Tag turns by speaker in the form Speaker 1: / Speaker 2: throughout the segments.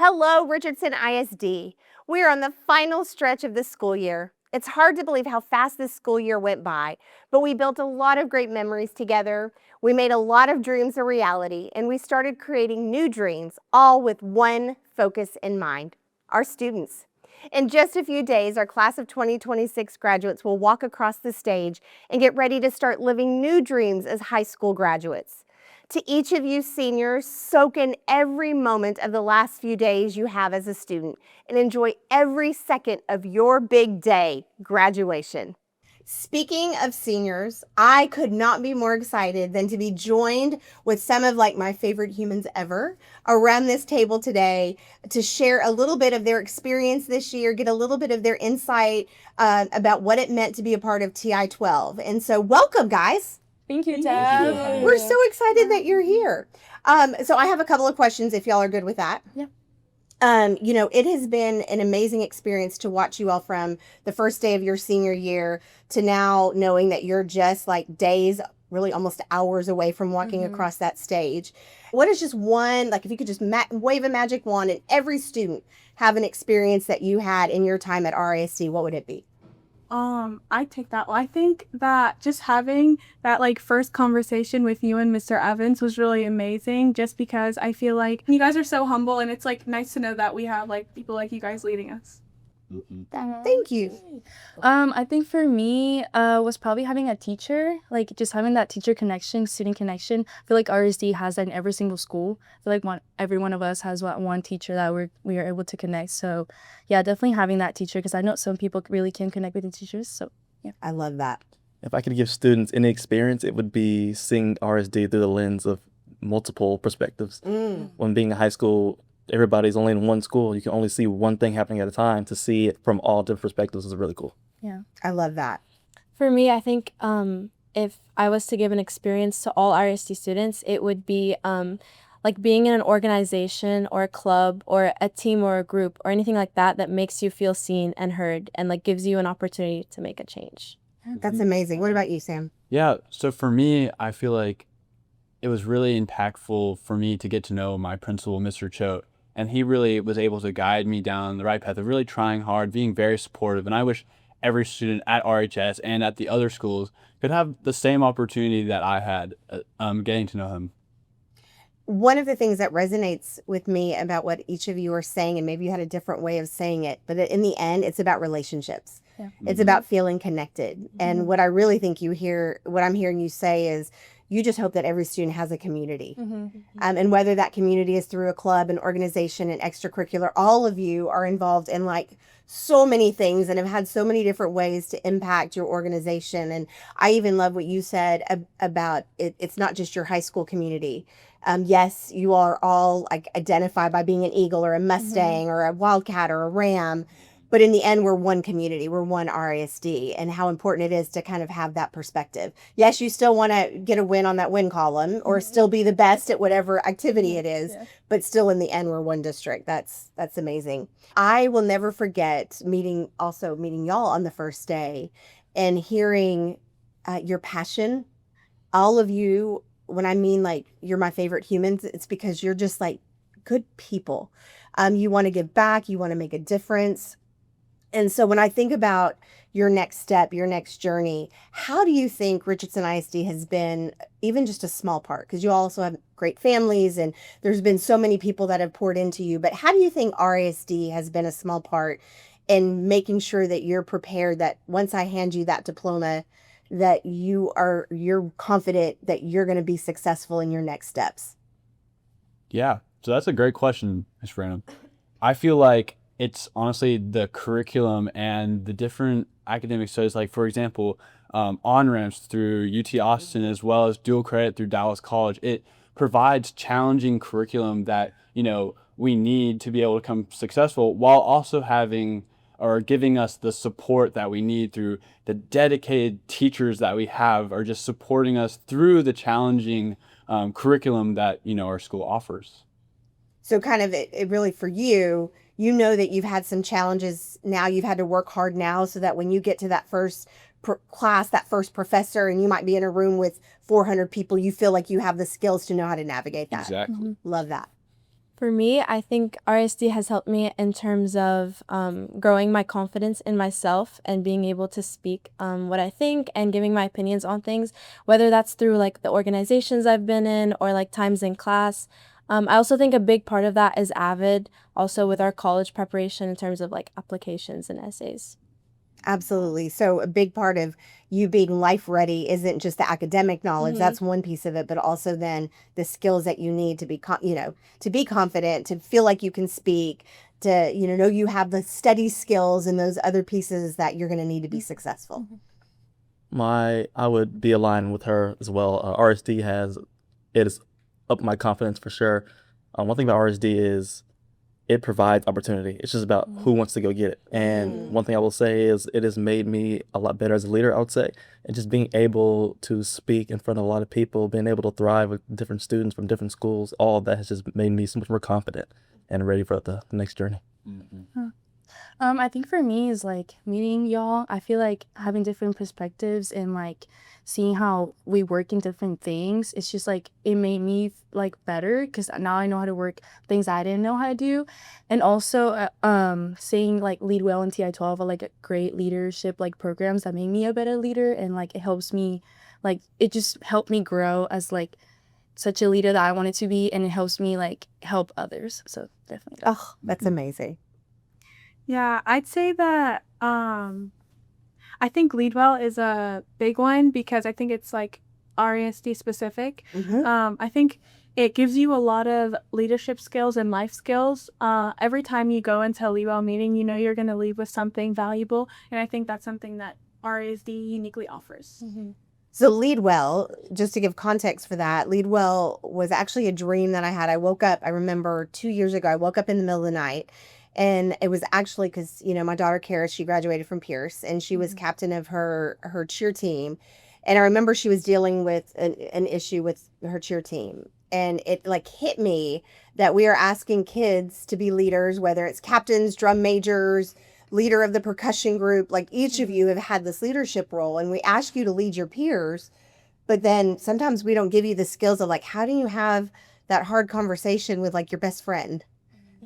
Speaker 1: Hello, Richardson ISD. We are on the final stretch of the school year. It's hard to believe how fast this school year went by, but we built a lot of great memories together. We made a lot of dreams a reality, and we started creating new dreams, all with one focus in mind: our students. In just a few days, our class of 2026 graduates will walk across the stage and get ready to start living new dreams as high school graduates. To each of you seniors, soak in every moment of the last few days you have as a student and enjoy every second of your big day, graduation. Speaking of seniors, I could not be more excited than to be joined with some of my favorite humans ever around this table today to share a little bit of their experience this year, get a little bit of their insight about what it meant to be a part of TI-12. And so welcome, guys.
Speaker 2: Thank you, Tab.
Speaker 1: We're so excited that you're here. So I have a couple of questions if y'all are good with that.
Speaker 2: Yeah.
Speaker 1: It has been an amazing experience to watch you all from the first day of your senior year to now knowing that you're just days, really almost hours away from walking across that stage. What is just one, if you could just wave a magic wand and every student have an experience that you had in your time at RISD, what would it be?
Speaker 2: I take that. Well, I think that just having that first conversation with you and Mr. Evans was really amazing, just because I feel like you guys are so humble, and it's nice to know that we have people like you guys leading us.
Speaker 1: Thank you.
Speaker 3: I think for me was probably having a teacher, just having that teacher connection, student connection. I feel like RSD has that in every single school. I feel like every one of us has one teacher that we are able to connect. So yeah, definitely having that teacher, because I know some people really can connect with the teachers. So yeah.
Speaker 1: I love that.
Speaker 4: If I could give students any experience, it would be seeing RSD through the lens of multiple perspectives. When being in high school, everybody's only in one school. You can only see one thing happening at a time. To see it from all different perspectives is really cool.
Speaker 3: Yeah.
Speaker 1: I love that.
Speaker 5: For me, I think if I was to give an experience to all RSD students, it would be being in an organization or a club or a team or a group or anything like that that makes you feel seen and heard and gives you an opportunity to make a change.
Speaker 1: That's amazing. What about you, Sam?
Speaker 6: Yeah, so for me, I feel like it was really impactful for me to get to know my principal, Mr. Choate. And he really was able to guide me down the right path of really trying hard, being very supportive. And I wish every student at RHS and at the other schools could have the same opportunity that I had getting to know him.
Speaker 1: One of the things that resonates with me about what each of you are saying, and maybe you had a different way of saying it, but in the end, it's about relationships.
Speaker 5: Yeah.
Speaker 1: It's about feeling connected. And what I really think what I'm hearing you say is, you just hope that every student has a community. And whether that community is through a club, an organization, an extracurricular, all of you are involved in so many things and have had so many different ways to impact your organization. And I even love what you said about it. It's not just your high school community. Yes, you are all identified by being an Eagle or a Mustang or a Wildcat or a Ram. But in the end, we're one community, we're one RISD, and how important it is to kind of have that perspective. Yes, you still want to get a win on that win column or still be the best at whatever activity it is, but still in the end, we're one district. That's amazing. I will never forget meeting y'all on the first day and hearing your passion. All of you, when I mean you're my favorite humans, it's because you're just good people. You want to give back, you want to make a difference. And so when I think about your next step, your next journey, how do you think Richardson ISD has been even just a small part? Because you also have great families and there's been so many people that have poured into you. But how do you think RISD has been a small part in making sure that you're prepared, that once I hand you that diploma, that you're confident that you're going to be successful in your next steps?
Speaker 6: Yeah, so that's a great question, Ms. Branum. I feel like it's honestly the curriculum and the different academic studies, for example, on-ramps through UT Austin as well as dual credit through Dallas College. It provides challenging curriculum that, we need to be able to become successful while also having or giving us the support that we need through the dedicated teachers that we have are just supporting us through the challenging curriculum that, our school offers.
Speaker 1: So kind of it really for you, that you've had some challenges now, you've had to work hard now so that when you get to that first class, that first professor, and you might be in a room with 400 people, you feel like you have the skills to know how to navigate that.
Speaker 6: Exactly.
Speaker 1: Love that.
Speaker 5: For me, I think RSD has helped me in terms of growing my confidence in myself and being able to speak what I think and giving my opinions on things, whether that's through like the organizations I've been in or like times in class. I also think a big part of that is Avid, also with our college preparation in terms of like applications and essays.
Speaker 1: Absolutely. So a big part of you being life ready isn't just the academic knowledge.
Speaker 5: Mhm.
Speaker 1: That's one piece of it, but also then the skills that you need to be, to be confident, to feel like you can speak, to, know you have the study skills and those other pieces that you're going to need to be successful.
Speaker 4: I would be aligned with her as well. RSD has upped my confidence for sure. One thing about RSD is it provides opportunity. It's just about who wants to go get it. And one thing I will say is it has made me a lot better as a leader, I would say. And just being able to speak in front of a lot of people, being able to thrive with different students from different schools, all of that has just made me so much more confident and ready for the next journey.
Speaker 3: I think for me is like meeting y'all. I feel like having different perspectives and like seeing how we work in different things. It's just like it made me like better because now I know how to work things I didn't know how to do, and also seeing like lead well in TI-12 or like a great leadership like programs that make me a better leader, and like it helps me like it just helped me grow as like such a leader that I wanted to be, and it helps me like help others. So definitely.
Speaker 1: Oh, that's amazing.
Speaker 2: Yeah, I'd say that I think lead well is a big one because I think it's like RESD specific. I think it gives you a lot of leadership skills and life skills. Every time you go into a lead well meeting, you know you're going to leave with something valuable, and I think that's something that RESD uniquely offers.
Speaker 1: So lead well, just to give context for that, lead well was actually a dream that I had. I woke up, I remember 2 years ago, I woke up in the middle of the night, and it was actually because, my daughter Kara, she graduated from Pierce, and she was captain of her cheer team. And I remember she was dealing with an issue with her cheer team. And it like hit me that we are asking kids to be leaders, whether it's captains, drum majors, leader of the percussion group, like each of you have had this leadership role, and we ask you to lead your peers, but then sometimes we don't give you the skills of like, how do you have that hard conversation with like your best friend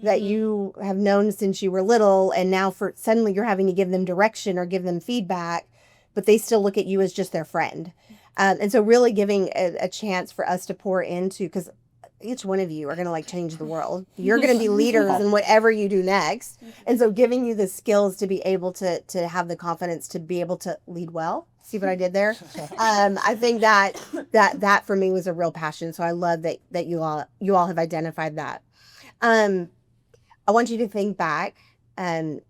Speaker 1: that you have known since you were little, and now suddenly you're having to give them direction or give them feedback, but they still look at you as just their friend. And so really giving a chance for us to pour into, because each one of you are going to like change the world. You're going to be leaders in whatever you do next. And so giving you the skills to be able to have the confidence to be able to lead well. See what I did there? I think that for me was a real passion. So I love that you all have identified that. I want you to think back to,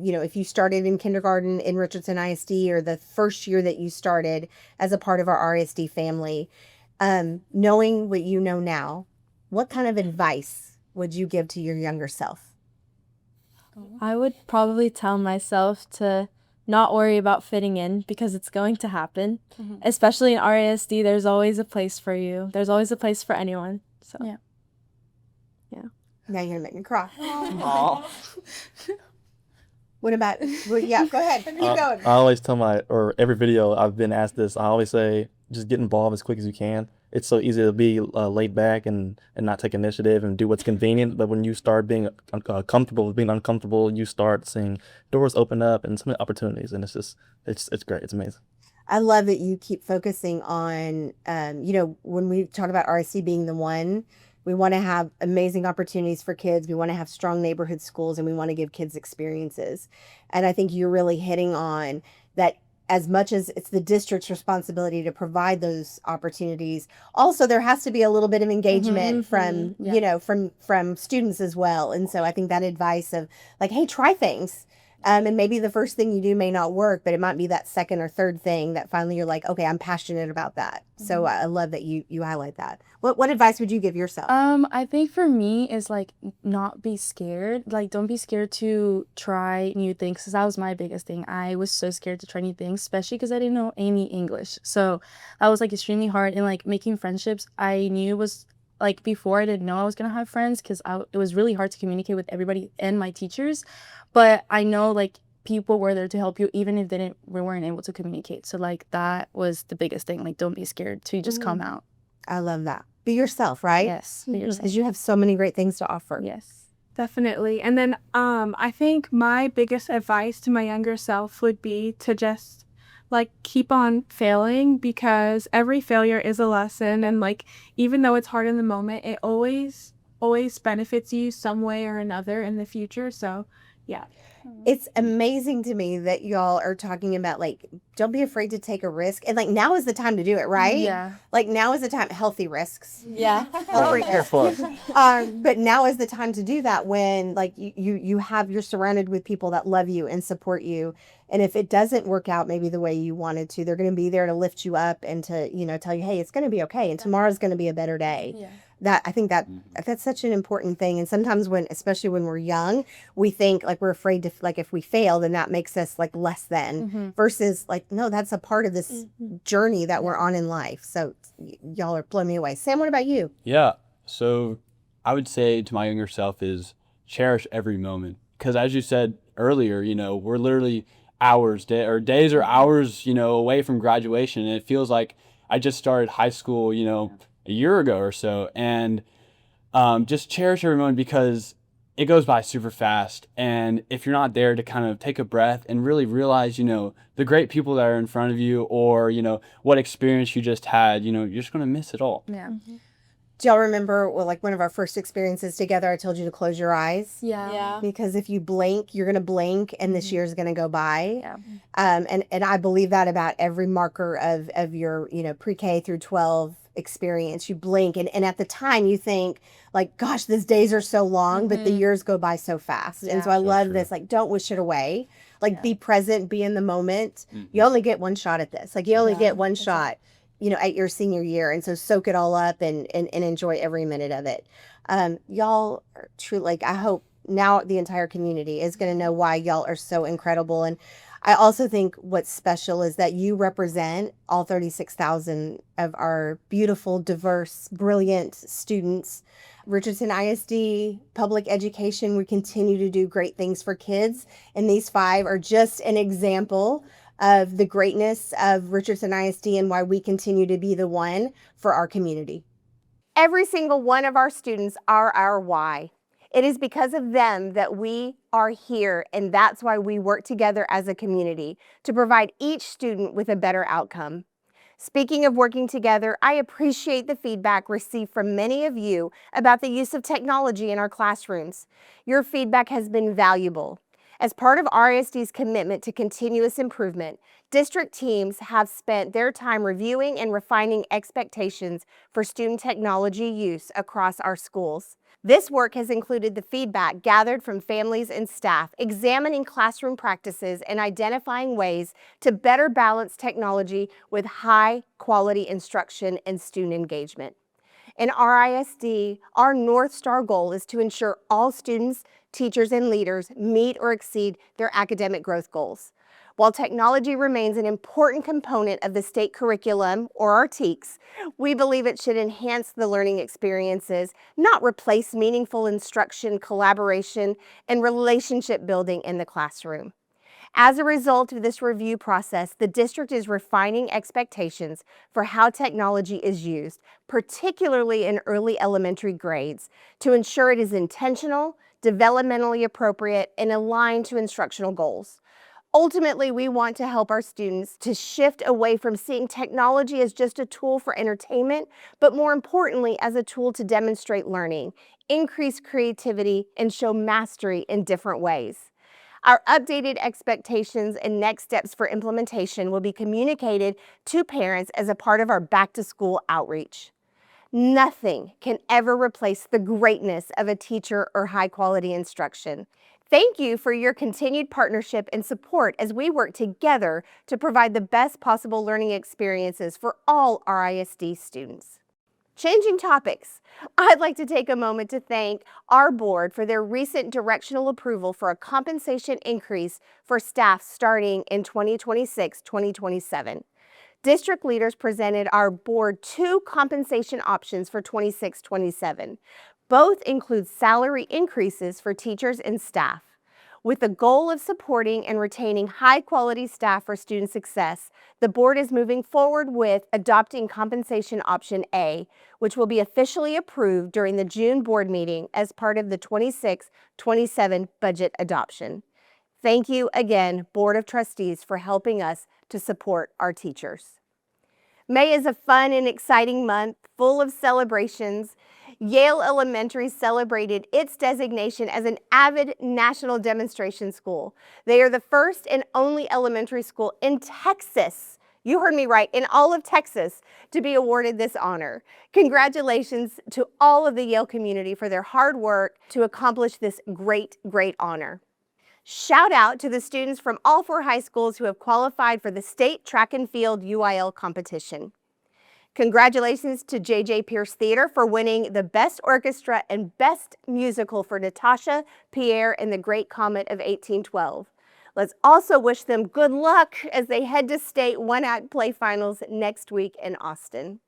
Speaker 1: if you started in kindergarten in Richardson ISD, or the first year that you started as a part of our RSD family, knowing what you know now, what kind of advice would you give to your younger self?
Speaker 5: I would probably tell myself to not worry about fitting in because it's going to happen. Especially in RASD, there's always a place for you. There's always a place for anyone. So
Speaker 3: Yeah.
Speaker 1: Now you're gonna make me cry. What about? Well, yeah, go ahead. Keep going.
Speaker 4: I always tell every video I've been asked this, I always say, just get involved as quick as you can. It's so easy to be laid back and not take initiative and do what's convenient. But when you start being comfortable with being uncomfortable, you start seeing doors open up and some opportunities. And it's great. It's amazing.
Speaker 1: I love that you keep focusing on, when we talk about RSC being the one, we want to have amazing opportunities for kids. We want to have strong neighborhood schools, and we want to give kids experiences. And I think you're really hitting on that. As much as it's the district's responsibility to provide those opportunities, also there has to be a little bit of engagement from, from students as well. And so I think that advice of like, hey, try things. And maybe the first thing you do may not work, but it might be that second or third thing that finally you're like, okay, I'm passionate about that. So I love that you highlight that. What advice would you give yourself?
Speaker 3: I think for me is like not be scared. Like don't be scared to try new things, because that was my biggest thing. I was so scared to try new things, especially because I didn't know any English. So that was like extremely hard. And like making friendships, I knew was like before I didn't know I was gonna have friends, because it was really hard to communicate with everybody and my teachers. But I know like people were there to help you even if we weren't able to communicate. So like that was the biggest thing. Like don't be scared to just come out.
Speaker 1: I love that. be yourself, right?
Speaker 3: Yes. Be yourself.
Speaker 1: Because you have so many great things to offer.
Speaker 3: Yes.
Speaker 2: Definitely. And then I think my biggest advice to my younger self would be to just like keep on failing, because every failure is a lesson, and like even though it's hard in the moment, it always benefits you some way or another in the future. So yeah.
Speaker 1: It's amazing to me that y'all are talking about like, don't be afraid to take a risk. And like, now is the time to do it, right?
Speaker 3: Yeah.
Speaker 1: Like now is the time, healthy risks.
Speaker 5: Yeah.
Speaker 1: Healthy
Speaker 4: Careful.
Speaker 1: but now is the time to do that when like you're surrounded with people that love you and support you. And if it doesn't work out maybe the way you wanted to, they're going to be there to lift you up and to, tell you, hey, it's going to be okay. And tomorrow's going to be a better day.
Speaker 3: Yeah.
Speaker 1: I think that's such an important thing. And sometimes especially when we're young, we think like we're afraid to, like, if we fail, then that makes us like less than versus like, no, that's a part of this journey that we're on in life. So y'all are blowing me away. Sam, what about you?
Speaker 6: Yeah. So I would say to my younger self is cherish every moment. Because as you said earlier, we're literally days or hours, away from graduation. And it feels like I just started high school, a year ago or so. And just cherish every moment, because it goes by super fast. And if you're not there to kind of take a breath and really realize, the great people that are in front of you, or, what experience you just had, you're just going to miss it all.
Speaker 3: Yeah.
Speaker 1: Do y'all remember, like one of our first experiences together, I told you to close your eyes?
Speaker 3: Yeah.
Speaker 5: Yeah.
Speaker 1: Because if you blink, you're going to blink and this year's going to go by.
Speaker 3: Yeah.
Speaker 1: And I believe that about every marker of your, pre-K through 12 experience. You blink and at the time you think like, gosh, these days are so long, but the years go by so fast. And so I love this, like, don't wish it away. Like be present, be in the moment. You only get one shot at this. Like you only get one shot, at your senior year. And so soak it all up and enjoy every minute of it. Y'all are true. Like I hope now the entire community is going to know why y'all are so incredible. And I also think what's special is that you represent all 36,000 of our beautiful, diverse, brilliant students. Richardson ISD, public education, we continue to do great things for kids. And these 5 are just an example of the greatness of Richardson ISD and why we continue to be the one for our community. Every single one of our students are our why. It is because of them that we are here, and that's why we work together as a community to provide each student with a better outcome. Speaking of working together, I appreciate the feedback received from many of you about the use of technology in our classrooms. Your feedback has been valuable. As part of RISD's commitment to continuous improvement, district teams have spent their time reviewing and refining expectations for student technology use across our schools. This work has included the feedback gathered from families and staff, examining classroom practices and identifying ways to better balance technology with high-quality instruction and student engagement. In RISD, our North Star goal is to ensure all students, teachers, and leaders meet or exceed their academic growth goals. While technology remains an important component of the state curriculum, or our TEKS, we believe it should enhance the learning experiences, not replace meaningful instruction, collaboration, and relationship building in the classroom. As a result of this review process, the district is refining expectations for how technology is used, particularly in early elementary grades, to ensure it is intentional, developmentally appropriate, and aligned to instructional goals. Ultimately, we want to help our students to shift away from seeing technology as just a tool for entertainment, but more importantly, as a tool to demonstrate learning, increase creativity, and show mastery in different ways. Our updated expectations and next steps for implementation will be communicated to parents as a part of our back-to-school outreach. Nothing can ever replace the greatness of a teacher or high-quality instruction. Thank you for your continued partnership and support as we work together to provide the best possible learning experiences for all RISD students. Changing topics, I'd like to take a moment to thank our board for their recent directional approval for a compensation increase for staff starting in 2026-2027. District leaders presented our board 2 compensation options for 26-27. Both include salary increases for teachers and staff. With the goal of supporting and retaining high-quality staff for student success, the board is moving forward with adopting compensation option A, which will be officially approved during the June board meeting as part of the 26-27 budget adoption. Thank you again, Board of Trustees, for helping us to support our teachers. May is a fun and exciting month full of celebrations. Yale Elementary celebrated its designation as an AVID National Demonstration School. They are the first and only elementary school in Texas, you heard me right, in all of Texas, to be awarded this honor. Congratulations to all of the Yale community for their hard work to accomplish this great, great honor. Shout out to the students from all 4 high schools who have qualified for the State Track and Field UIL competition. Congratulations to J.J. Pierce Theater for winning the Best Orchestra and Best Musical for Natasha, Pierre, and the Great Comet of 1812. Let's also wish them good luck as they head to state one-act play finals next week in Austin.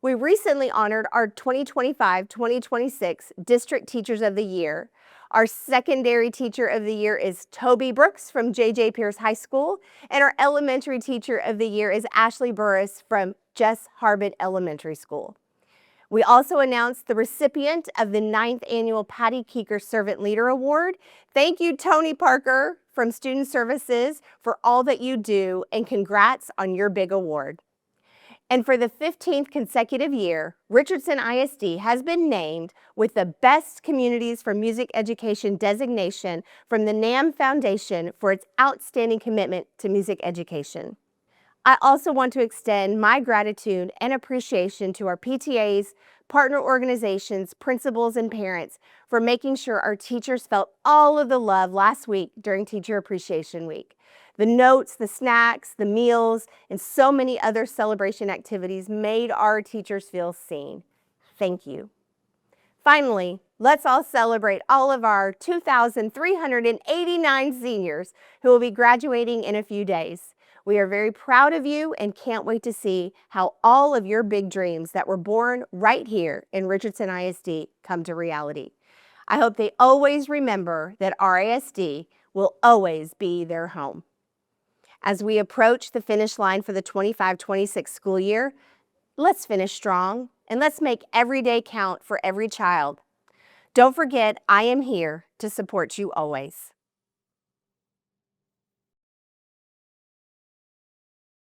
Speaker 1: We recently honored our 2025-2026 District Teachers of the Year. Our secondary teacher of the year is Toby Brooks from J.J. Pierce High School, and our elementary teacher of the year is Ashley Burris from Jess Harbin Elementary School. We also announced the recipient of the 9th annual Patty Keeker Servant Leader Award. Thank you, Tony Parker from Student Services, for all that you do, and congrats on your big award. And for the 15th consecutive year, Richardson ISD has been named with the Best Communities for Music Education designation from the NAM Foundation for its outstanding commitment to music education. I also want to extend my gratitude and appreciation to our PTAs, partner organizations, principals, and parents for making sure our teachers felt all of the love last week during Teacher Appreciation Week. The notes, the snacks, the meals, and so many other celebration activities made our teachers feel seen. Thank you. Finally, let's all celebrate all of our 2,389 seniors who will be graduating in a few days. We are very proud of you and can't wait to see how all of your big dreams that were born right here in Richardson ISD come to reality. I hope they always remember that RISD will always be their home. As we approach the finish line for the 25-26 school year, let's finish strong and let's make every day count for every child. Don't forget, I am here to support you always.